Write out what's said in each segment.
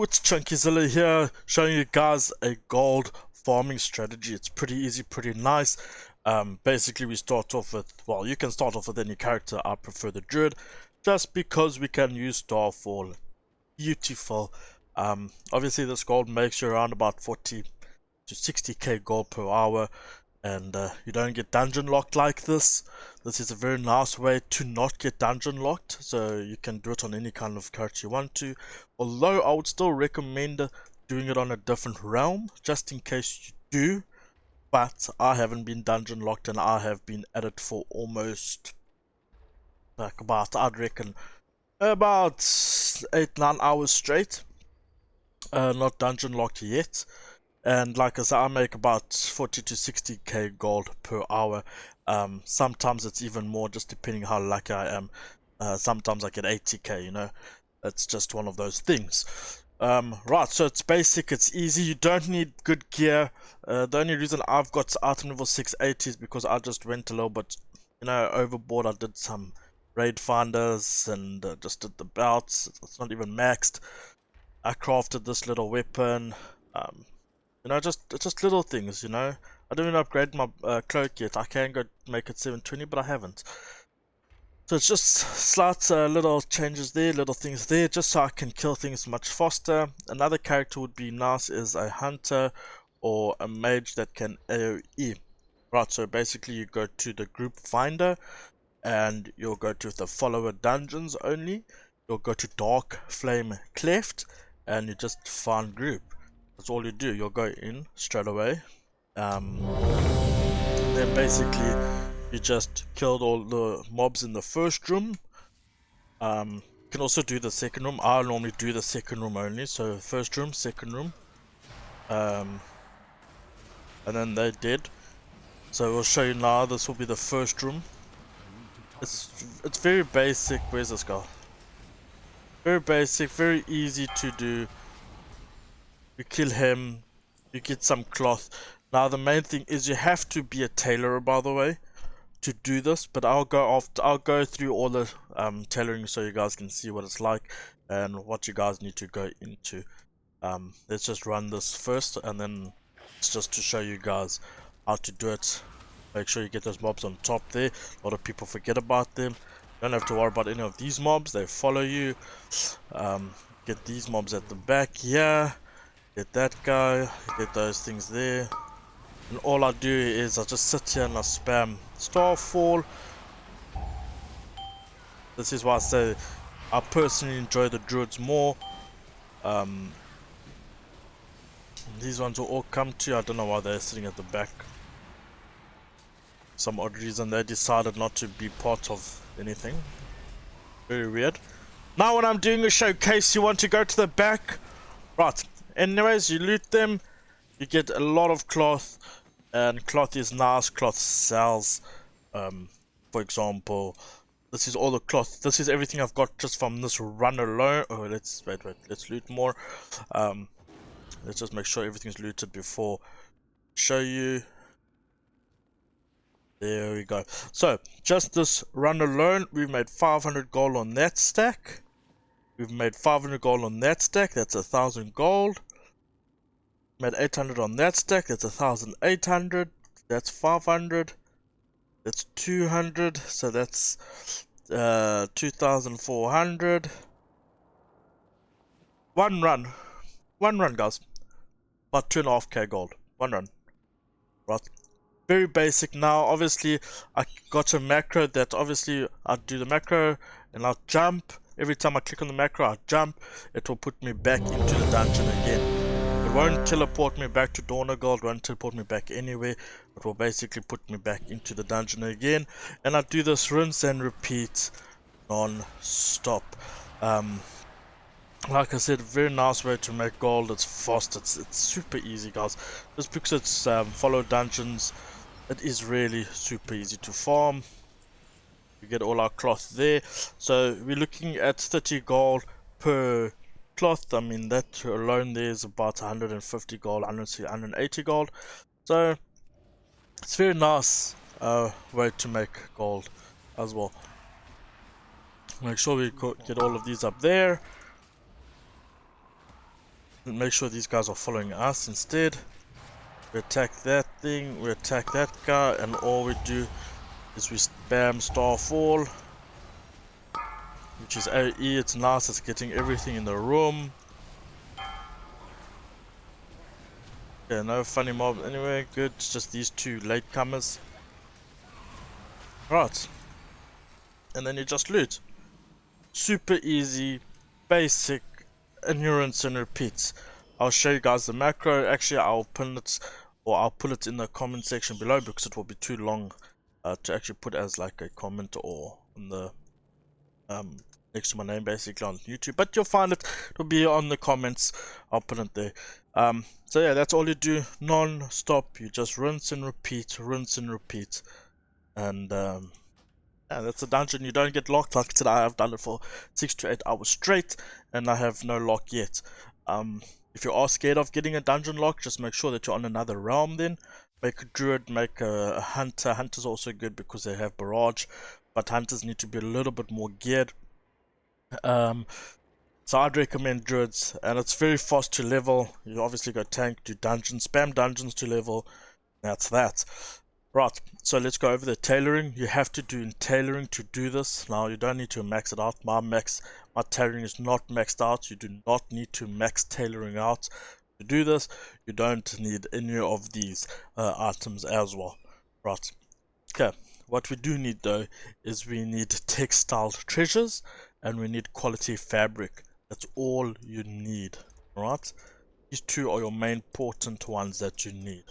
Yo, it's Chunkizilla here, showing you guys a gold farming strategy. It's pretty easy, pretty nice. Basically we start off with, well, you can start off with any character. I prefer the druid, just because we can use starfall. Beautiful. Obviously this gold makes you around about 40 to 60k gold per hour, and you don't get dungeon locked like this. This is a very nice way to not get dungeon locked, so you can do it on any kind of character you want to, although I would still recommend doing it on a different realm just in case you do. But I haven't been dungeon locked, and I have been at it for almost like about, I'd reckon, about 8-9 hours straight, not dungeon locked yet. And like I said, I make about 40 to 60k gold per hour. Sometimes it's even more, just depending how lucky I am. Sometimes I get 80k, you know. It's just one of those things. Right, so it's basic, it's easy. You don't need good gear. The only reason I've got item level 680 is because I just went a little bit, you know, overboard. I did some raid finders and just did the belts. It's not even maxed. I crafted this little weapon. You know, just little things, you know. I didn't even upgrade my cloak yet. I can go make it 720, but I haven't. So it's just slight little changes there, little things there, just so I can kill things much faster. Another character would be nice is a hunter or a mage that can AoE. Right, so basically you go to the group finder and you'll go to the follower dungeons only. You'll go to dark flame cleft and you just find group. That's all you do. You'll go in straight away. Then basically you just killed all the mobs in the first room. You can also do the second room. I normally do the second room only. So first room, second room. And then they did. So we'll show you now. This will be the first room. It's very basic. Where's this guy? Very basic, very easy to do. You kill him, you get some cloth. Now the main thing is you have to be a tailorer, by the way, to do this. But I'll go through all the tailoring so you guys can see what it's like and what you guys need to go into. Let's just run this first, and then it's just to show you guys how to do it. Make sure you get those mobs on top there. A lot of people forget about them. Don't have to worry about any of these mobs, they follow you. Get these mobs at the back here. Get that guy, get those things there. And all I do is I just sit here and I spam Starfall. This is why I say I personally enjoy the druids more. These ones will all come to you. I don't know why they're sitting at the back. Some odd reason they decided not to be part of anything. Very weird. Now when I'm doing a showcase, you want to go to the back. Right. Anyways, you loot them, you get a lot of cloth, and cloth is nice. Cloth sells. For example, this is all the cloth. This is everything I've got just from this run alone. Oh, let's wait. Let's loot more. Let's just make sure everything's looted before show you. There we go. So just this run alone, we've made 500 gold on that stack. We've made 500 gold on that stack, that's 1,000 gold. Made 800 on that stack, that's 1,800. That's 500. That's 200, so that's 2,400. One run, guys. About 2.5k gold. One run. Right. Very basic. Now, obviously, I got a macro that obviously I do the macro and I'll jump. Every time I click on the macro, I jump. It will put me back into the dungeon again. It won't teleport me back to Dawn of Gold, won't teleport me back anywhere. It will basically put me back into the dungeon again. And I do this rinse and repeat non-stop. Like I said, very nice way to make gold. It's fast, it's super easy, guys. Just because it's follow dungeons, it is really super easy to farm. We get all our cloth there, so we're looking at 30 gold per cloth. I mean, that alone there is about 150 gold, 180 gold. So it's very nice way to make gold as well. Make sure we get all of these up there. make sure these guys are following us instead. We attack that thing, we attack that guy, and all we do is we spam Starfall, which is AE. It's nice, it's getting everything in the room. Okay, no funny mob anyway, good. It's just these two latecomers. Right. And then you just loot. Super easy, basic, and you rinse and repeat. I'll show you guys the macro. Actually, I'll pin it, or I'll put it in the comment section below because it will be too long to actually put as like a comment or on the next to my name basically on YouTube, but you'll find it. It'll be on the comments. I'll put it there. So yeah, that's all you do non-stop. You just rinse and repeat, and yeah, that's a dungeon. You don't get locked. Like I said, I have done it for 6 to 8 hours straight and I have no lock yet. If you are scared of getting a dungeon lock, just make sure that you're on another realm. Then make a druid, make a hunter. Hunter's also good because they have barrage, but hunters need to be a little bit more geared. So I'd recommend druids, and it's very fast to level. You obviously go tank, do dungeons, spam dungeons to level. That's that. Right, so let's go over the tailoring. You have to do in tailoring to do this. Now you don't need to max it out. My tailoring is not maxed out. You do not need to max tailoring out to do this. You don't need any of these items as well. Right, okay. What we do need though is we need textile treasures and we need quality fabric. That's all you need. Right, these two are your main important ones that you need.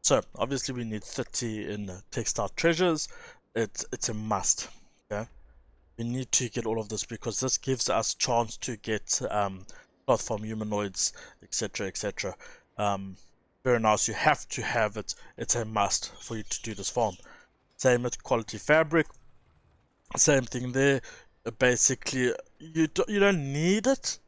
So obviously we need 30 in textile treasures. It's a must. Okay, we need to get all of this because this gives us chance to get cloth from humanoids, etc, etc. Very nice. You have to have it. It's a must for you to do this farm. Same with quality fabric. Same thing there. Basically you don't need it,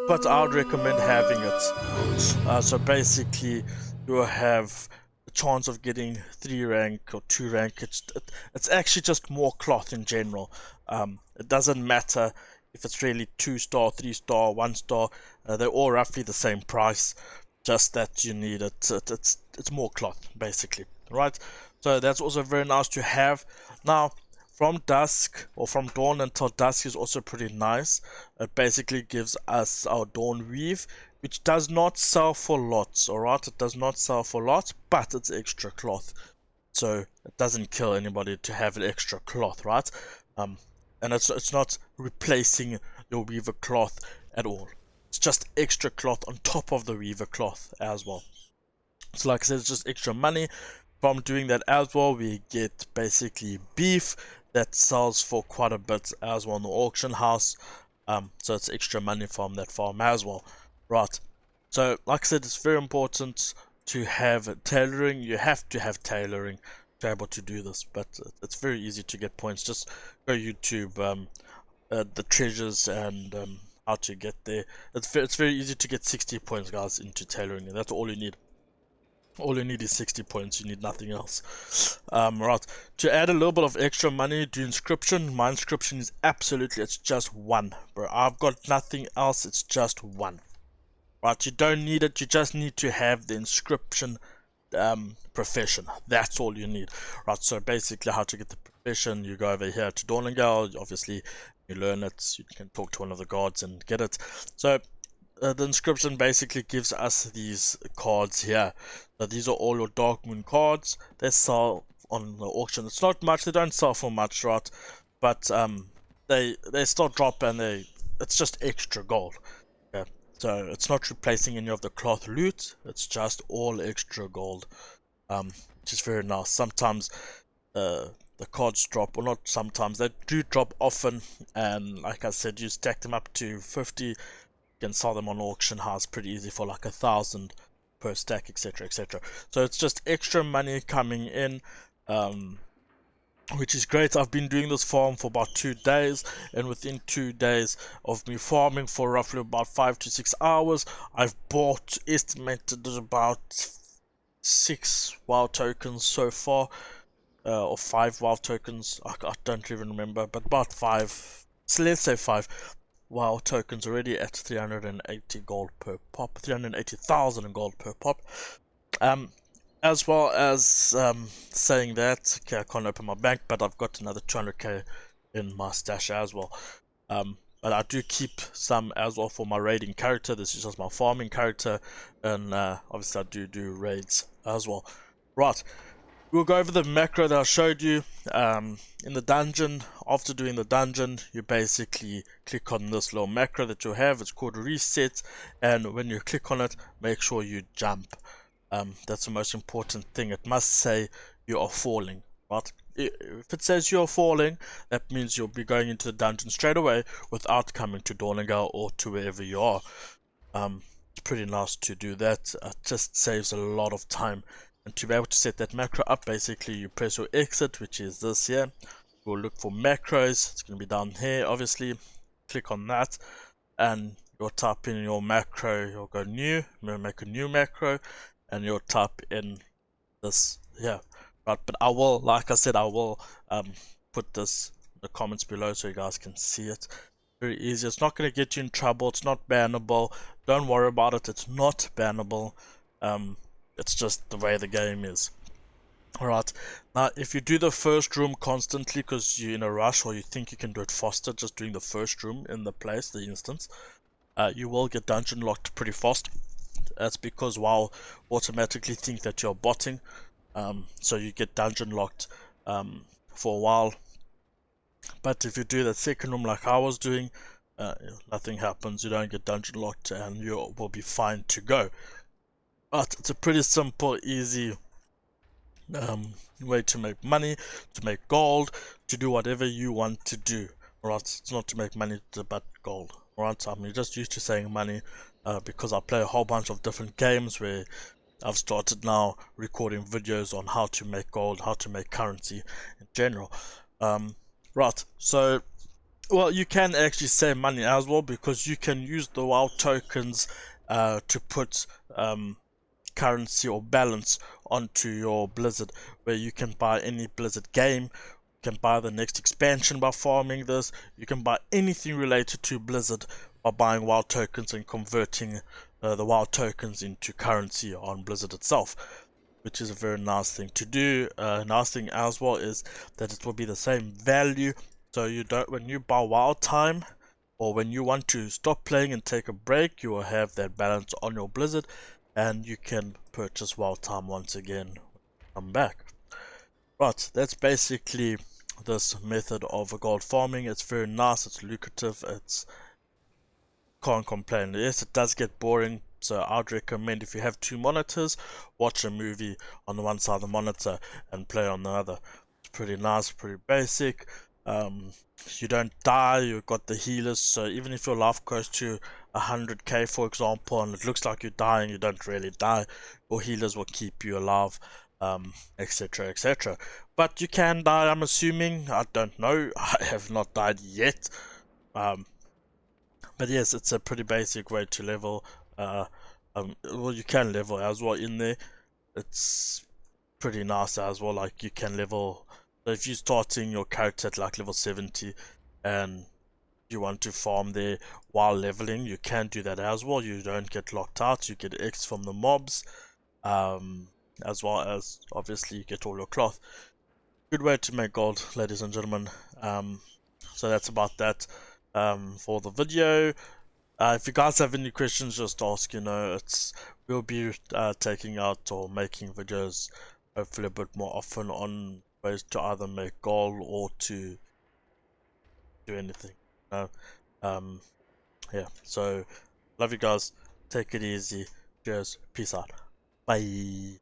but I would recommend having it. So basically you will have a chance of getting 3 rank or 2 rank. It's actually just more cloth in general. It doesn't matter if it's really 2 star, 3 star, 1 star. They're all roughly the same price, just that you need it. It's more cloth basically, right? So that's also very nice to have. Now from dusk or from dawn until dusk is also pretty nice. It basically gives us our dawn weave, which does not sell for lots. Alright, it does not sell for lots, but it's extra cloth, so it doesn't kill anybody to have an extra cloth, right? And it's not replacing your weaver cloth at all. It's just extra cloth on top of the weaver cloth as well. So like I said, it's just extra money. From doing that as well, we get basically beef that sells for quite a bit as well in the auction house. So it's extra money from that farm as well. Right, so like I said, it's very important to have tailoring. You have to have tailoring to be able to do this, but it's very easy to get points. Just go YouTube the treasures and how to get there. It's very easy to get 60 points, guys, into tailoring, and that's all you need. All you need is 60 points, you need nothing else. Right, to add a little bit of extra money, do inscription. My inscription is absolutely, it's just 1, bro. I've got nothing else, it's just 1. Right, you don't need it, you just need to have the inscription profession. That's all you need. Right, so basically how to get the profession, you go over here to Dorningale, obviously you learn it, you can talk to one of the guards and get it. So the inscription basically gives us these cards here. So these are all your Dark Moon cards. They sell on the auction. It's not much, they don't sell for much, right? But they still drop, and it's just extra gold. Okay, so it's not replacing any of the cloth loot, it's just all extra gold, which is very nice. Sometimes the cards drop, or not sometimes, they do drop often, and like I said, you stack them up to 50, you can sell them on auction house pretty easy for like 1,000 per stack, etc, etc. So it's just extra money coming in, which is great. I've been doing this farm for about 2 days, and within 2 days of me farming for roughly about 5 to 6 hours, I've bought, estimated about 6 WoW tokens so far, or 5 WoW tokens. I don't even remember, but about 5. So let's say 5. WoW tokens already at 380 gold per pop, 380,000 gold per pop. As well as saying that, okay, I can't open my bank, but I've got another 200k in my stash as well. But I do keep some as well for my raiding character. This is just my farming character, and obviously I do raids as well. Right, we'll go over the macro that I showed you in the dungeon. After doing the dungeon, you basically click on this little macro that you have. It's called reset, and when you click on it, make sure you jump. That's the most important thing. It must say you are falling, right? If it says you're falling, that means you'll be going into the dungeon straight away without coming to Dornigal or to wherever you are. It's pretty nice to do that. It just saves a lot of time. And to be able to set that macro up, basically you press your exit, which is this here. We'll look for macros. It's going to be down here, obviously. Click on that, and you'll type in your macro. You'll go new, make a new macro, and you'll type in this here. Right, but I will, like I said, I will put this in the comments below so you guys can see it. Very easy. It's not going to get you in trouble. It's not bannable. Don't worry about it. It's not bannable. It's just the way the game is. Alright, now if you do the first room constantly because you're in a rush or you think you can do it faster just doing the first room in the place, the instance, you will get dungeon locked pretty fast. That's because WoW automatically think that you're botting, so you get dungeon locked for a while. But if you do that second room like I was doing, nothing happens. You don't get dungeon locked and you will be fine to go. But it's a pretty simple, easy way to make money, to make gold, to do whatever you want to do. Alright, it's not to make money but gold. Alright, I'm just used to saying money because I play a whole bunch of different games where I've started now recording videos on how to make gold, how to make currency in general. Right, so well, you can actually save money as well because you can use the WoW tokens to put currency or balance onto your Blizzard, where you can buy any Blizzard game. You can buy the next expansion by farming this. You can buy anything related to Blizzard by buying WoW tokens and converting the WoW tokens into currency on Blizzard itself, which is a very nice thing to do. Nice thing as well is that it will be the same value, so you don't, when you buy WoW time or when you want to stop playing and take a break, you will have that balance on your Blizzard and you can purchase WoW time once again. Come back. Right, that's basically this method of gold farming. It's very nice, it's lucrative, it's can't complain. Yes, it does get boring, so I'd recommend if you have two monitors, watch a movie on the one side of the monitor and play on the other. It's pretty nice, pretty basic. You don't die, you've got the healers, so even if your life goes to 100k for example and it looks like you're dying, you don't really die. Your healers will keep you alive, etc, etc. But you can die, I'm assuming. I don't know, I have not died yet. But yes, it's a pretty basic way to level. Well, you can level as well in there. It's pretty nice as well, like you can level. So if you're starting your character at like level 70 and you want to farm there while leveling, you can do that as well. You don't get locked out, you get X from the mobs, as well as obviously you get all your cloth. Good way to make gold, ladies and gentlemen. So that's about that for the video. If you guys have any questions, just ask. We'll be taking out or making videos hopefully a bit more often on ways to either make gold or to do anything. Yeah, so love you guys, take it easy, cheers, peace out, bye.